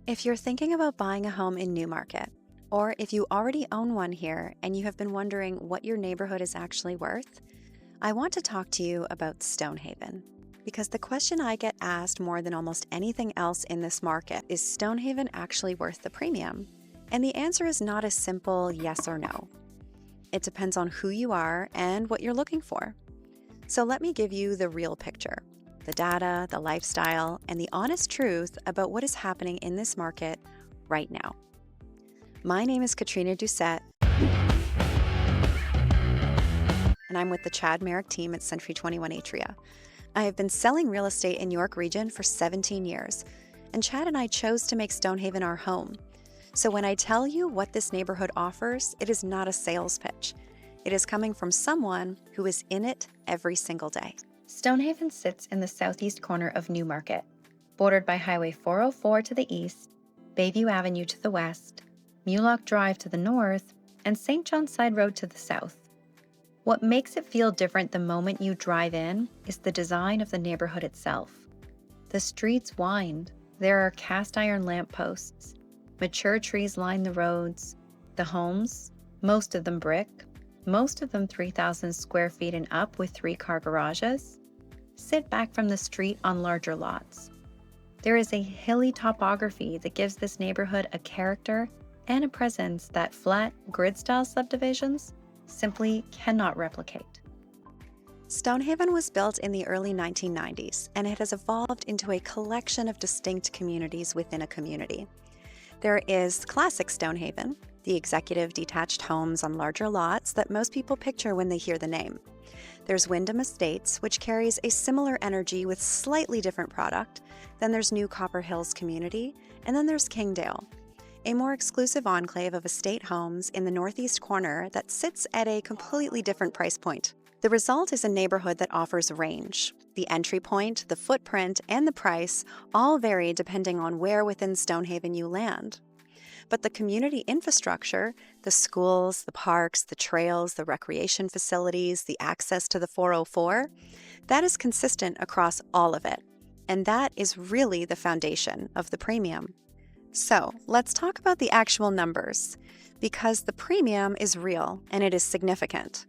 If you're thinking about buying a home in Newmarket, or if you already own one here and you have been wondering what your neighborhood is actually worth, I want to talk to you about Stonehaven. Because the question I get asked more than almost anything else in this market is Stonehaven actually worth the premium? And the answer is not a simple yes or no. It depends on who you are and what you're looking for. So let me give you the real picture. The data, the lifestyle, and the honest truth about what is happening in this market right now. My name is Katrina Doucett, and I'm with the Chad Marek Team at Century 21 Atria. I have been selling real estate in York Region for 17 years, and Chad and I chose to make Stonehaven our home. So when I tell you what this neighborhood offers, it is not a sales pitch. It is coming from someone who is in it every single day. Stonehaven sits in the southeast corner of Newmarket, bordered by Highway 404 to the east, Bayview Avenue to the west, Mulock Drive to the north, and St. John's Side Road to the south. What makes it feel different the moment you drive in is the design of the neighborhood itself. The streets wind, there are cast iron lampposts, mature trees line the roads, the homes, most of them brick, most of them 3,000 square feet and up with 3-car garages, sit back from the street on larger lots. There is a hilly topography that gives this neighborhood a character and a presence that flat, grid-style subdivisions simply cannot replicate. Stonehaven was built in the early 1990s, and it has evolved into a collection of distinct communities within a community. There is classic Stonehaven, the executive detached homes on larger lots that most people picture when they hear the name. There's Wyndham Estates, which carries a similar energy with slightly different product. Then there's New Copper Hills Community, and then there's Kingdale, a more exclusive enclave of estate homes in the northeast corner that sits at a completely different price point. The result is a neighborhood that offers range. The entry point, the footprint, and the price all vary depending on where within Stonehaven you land. But the community infrastructure, the schools, the parks, the trails, the recreation facilities, the access to the 404, that is consistent across all of it. And that is really the foundation of the premium. So let's talk about the actual numbers, because the premium is real and it is significant.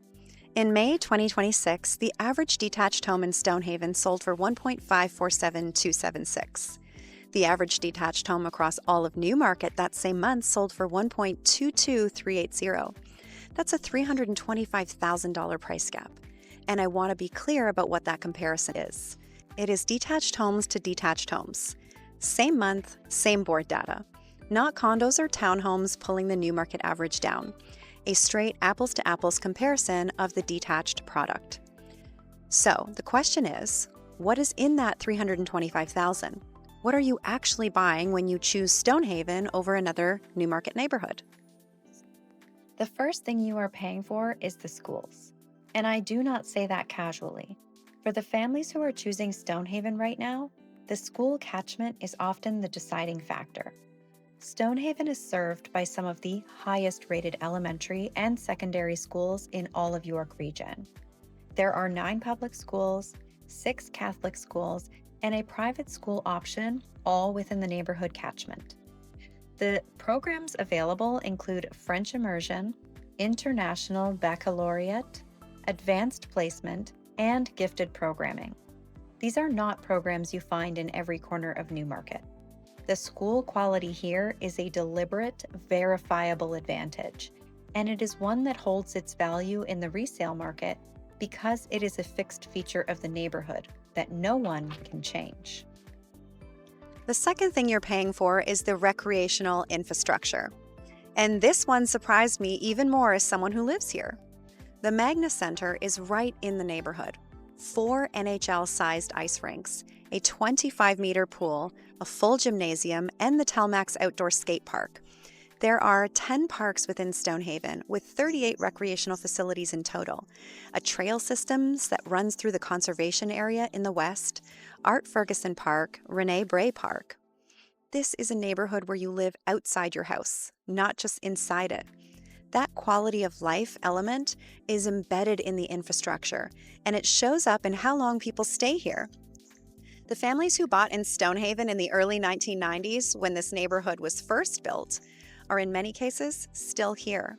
In May 2026, the average detached home in Stonehaven sold for $1.547276. The average detached home across all of Newmarket that same month sold for $1.22380. That's a $325,000 price gap. And I want to be clear about what that comparison is. It is detached homes to detached homes. Same month, same board data. Not condos or townhomes pulling the Newmarket average down. A straight apples-to-apples comparison of the detached product. So the question is, what is in that $325,000? What are you actually buying when you choose Stonehaven over another Newmarket neighborhood? The first thing you are paying for is the schools. And I do not say that casually. For the families who are choosing Stonehaven right now, the school catchment is often the deciding factor. Stonehaven is served by some of the highest rated elementary and secondary schools in all of York Region. There are 9 public schools, 6 Catholic schools, and a private school option, all within the neighborhood catchment. The programs available include French immersion, international baccalaureate, advanced placement, and gifted programming. These are not programs you find in every corner of Newmarket. The school quality here is a deliberate, verifiable advantage, and it is one that holds its value in the resale market because it is a fixed feature of the neighborhood that no one can change. The second thing you're paying for is the recreational infrastructure. And this one surprised me even more as someone who lives here. The Magna Centre is right in the neighborhood. 4 NHL-sized ice rinks, a 25-meter pool, a full gymnasium, and the Telmax outdoor skate park. There are 10 parks within Stonehaven, with 38 recreational facilities in total, a trail systems that runs through the conservation area in the west, Art Ferguson Park, Rene Bray Park. This is a neighborhood where you live outside your house, not just inside it. That quality of life element is embedded in the infrastructure, and it shows up in how long people stay here. The families who bought in Stonehaven in the early 1990s, when this neighborhood was first built, are in many cases still here.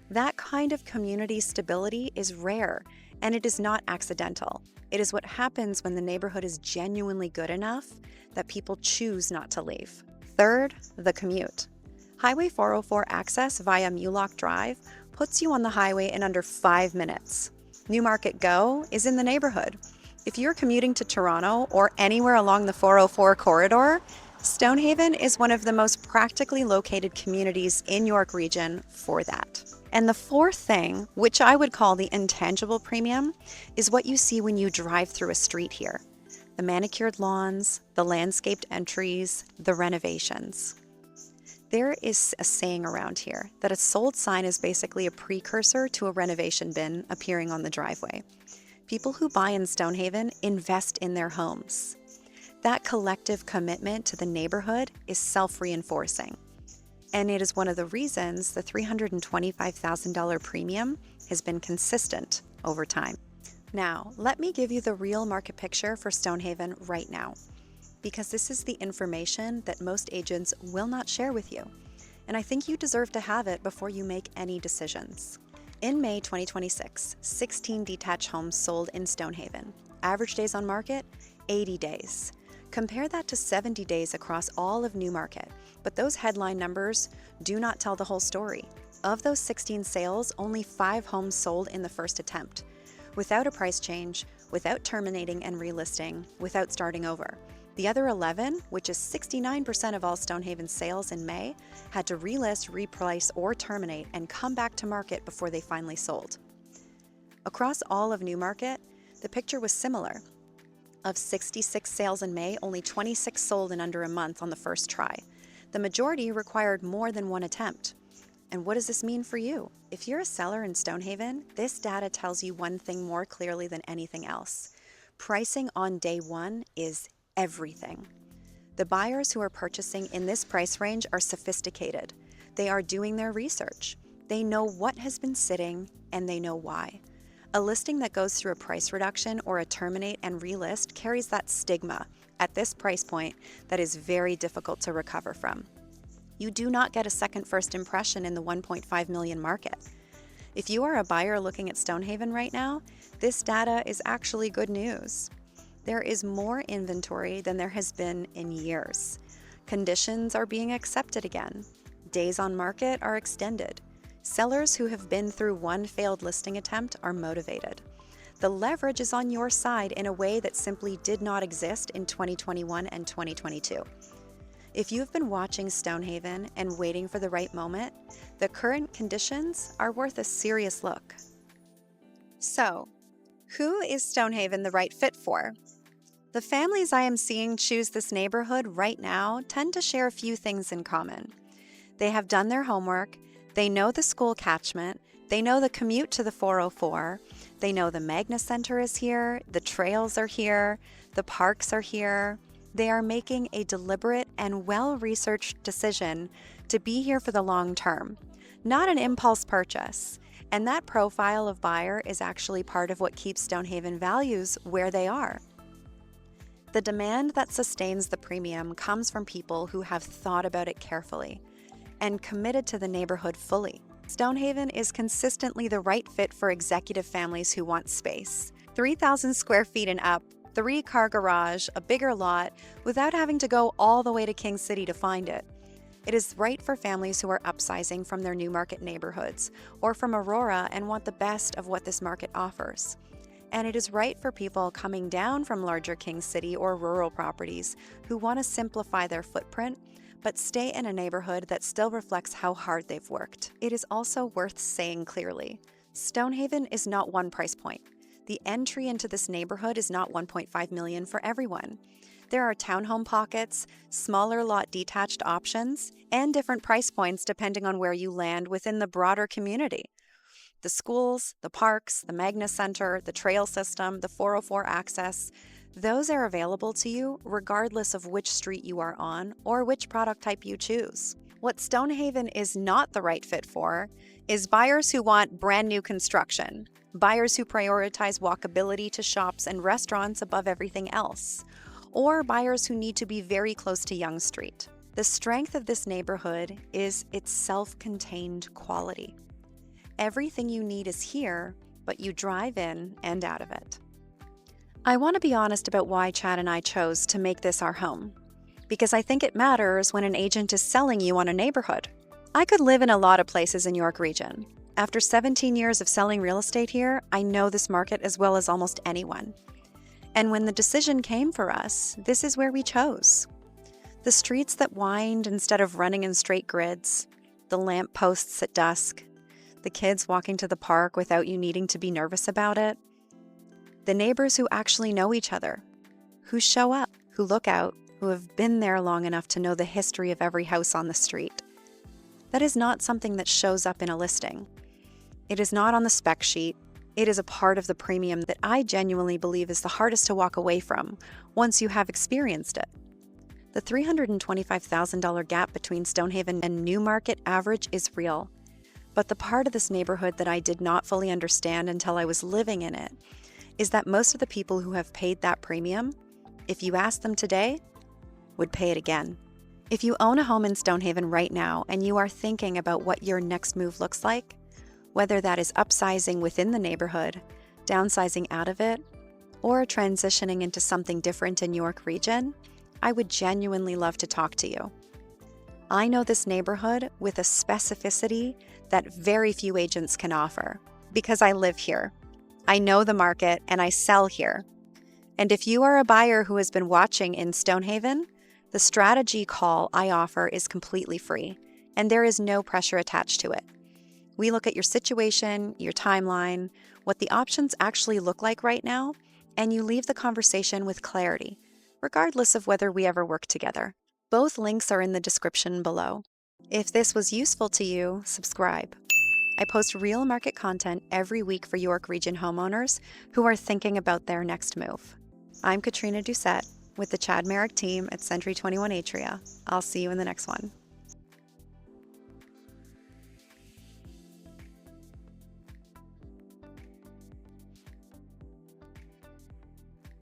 That kind of community stability is rare, and it is not accidental. It is what happens when the neighborhood is genuinely good enough that people choose not to leave. Third, the commute. Highway 404 access via Mulock Drive puts you on the highway in under 5 minutes. Newmarket Go is in the neighborhood. If you're commuting to Toronto or anywhere along the 404 corridor, Stonehaven is one of the most practically located communities in York Region for that. And the fourth thing, which I would call the intangible premium, is what you see when you drive through a street here. The manicured lawns, the landscaped entries, the renovations. There is a saying around here that a sold sign is basically a precursor to a renovation bin appearing on the driveway. People who buy in Stonehaven invest in their homes. That collective commitment to the neighborhood is self-reinforcing. And it is one of the reasons the $325,000 premium has been consistent over time. Now, let me give you the real market picture for Stonehaven right now, because this is the information that most agents will not share with you. And I think you deserve to have it before you make any decisions. In May 2026, 16 detached homes sold in Stonehaven. Average days on market, 80 days. Compare that to 70 days across all of Newmarket, but those headline numbers do not tell the whole story. Of those 16 sales, only 5 homes sold in the first attempt, without a price change, without terminating and relisting, without starting over. The other 11, which is 69% of all Stonehaven sales in May, had to relist, reprice, or terminate and come back to market before they finally sold. Across all of Newmarket, the picture was similar. Of 66 sales in May, only 26 sold in under a month on the first try. The majority required more than one attempt. And what does this mean for you? If you're a seller in Stonehaven, this data tells you one thing more clearly than anything else. Pricing on day one is everything. The buyers who are purchasing in this price range are sophisticated. They are doing their research. They know what has been sitting, and they know why. A listing that goes through a price reduction or a terminate and relist carries that stigma at this price point that is very difficult to recover from. You do not get a second first impression in the 1.5 million market. If you are a buyer looking at Stonehaven right now, this data is actually good news. There is more inventory than there has been in years. Conditions are being accepted again. Days on market are extended. Sellers who have been through one failed listing attempt are motivated. The leverage is on your side in a way that simply did not exist in 2021 and 2022. If you've been watching Stonehaven and waiting for the right moment, the current conditions are worth a serious look. So, who is Stonehaven the right fit for? The families I am seeing choose this neighborhood right now tend to share a few things in common. They have done their homework, they know the school catchment, they know the commute to the 404, they know the Magna Centre is here, the trails are here, the parks are here. They are making a deliberate and well-researched decision to be here for the long term, not an impulse purchase. And that profile of buyer is actually part of what keeps Stonehaven values where they are. The demand that sustains the premium comes from people who have thought about it carefully and committed to the neighborhood fully. Stonehaven is consistently the right fit for executive families who want space. 3,000 square feet and up, 3-car garage, a bigger lot, without having to go all the way to King City to find it. It is right for families who are upsizing from their Newmarket neighborhoods or from Aurora and want the best of what this market offers. And it is right for people coming down from larger King City or rural properties who want to simplify their footprint but stay in a neighborhood that still reflects how hard they've worked. It is also worth saying clearly, Stonehaven is not one price point. The entry into this neighborhood is not $1.5 million for everyone. There are townhome pockets, smaller lot detached options, and different price points depending on where you land within the broader community. The schools, the parks, the Magna Centre, the trail system, the 404 access, those are available to you regardless of which street you are on or which product type you choose. What Stonehaven is not the right fit for is buyers who want brand new construction, buyers who prioritize walkability to shops and restaurants above everything else, or buyers who need to be very close to Yonge Street. The strength of this neighborhood is its self-contained quality. Everything you need is here, but you drive in and out of it. I want to be honest about why Chad and I chose to make this our home, because I think it matters when an agent is selling you on a neighborhood. I could live in a lot of places in York Region. After 17 years of selling real estate here, I know this market as well as almost anyone. And when the decision came for us, this is where we chose. The streets that wind instead of running in straight grids, the lamp posts at dusk, the kids walking to the park without you needing to be nervous about it, the neighbors who actually know each other, who show up, who look out, who have been there long enough to know the history of every house on the street. That is not something that shows up in a listing. It is not on the spec sheet. It is a part of the premium that I genuinely believe is the hardest to walk away from once you have experienced it. The $325,000 gap between Stonehaven and Newmarket average is real, but the part of this neighborhood that I did not fully understand until I was living in it is that most of the people who have paid that premium, if you ask them today, would pay it again. If you own a home in Stonehaven right now and you are thinking about what your next move looks like, whether that is upsizing within the neighborhood, downsizing out of it, or transitioning into something different in York Region, I would genuinely love to talk to you. I know this neighborhood with a specificity that very few agents can offer because I live here. I know the market and I sell here. And if you are a buyer who has been watching in Stonehaven, the strategy call I offer is completely free, and there is no pressure attached to it. We look at your situation, your timeline, what the options actually look like right now, and you leave the conversation with clarity, regardless of whether we ever work together. Both links are in the description below. If this was useful to you, subscribe. I post real market content every week for York Region homeowners who are thinking about their next move. I'm Katrina Doucett with the Chad Marek Team at Century 21 Atria. I'll see you in the next one.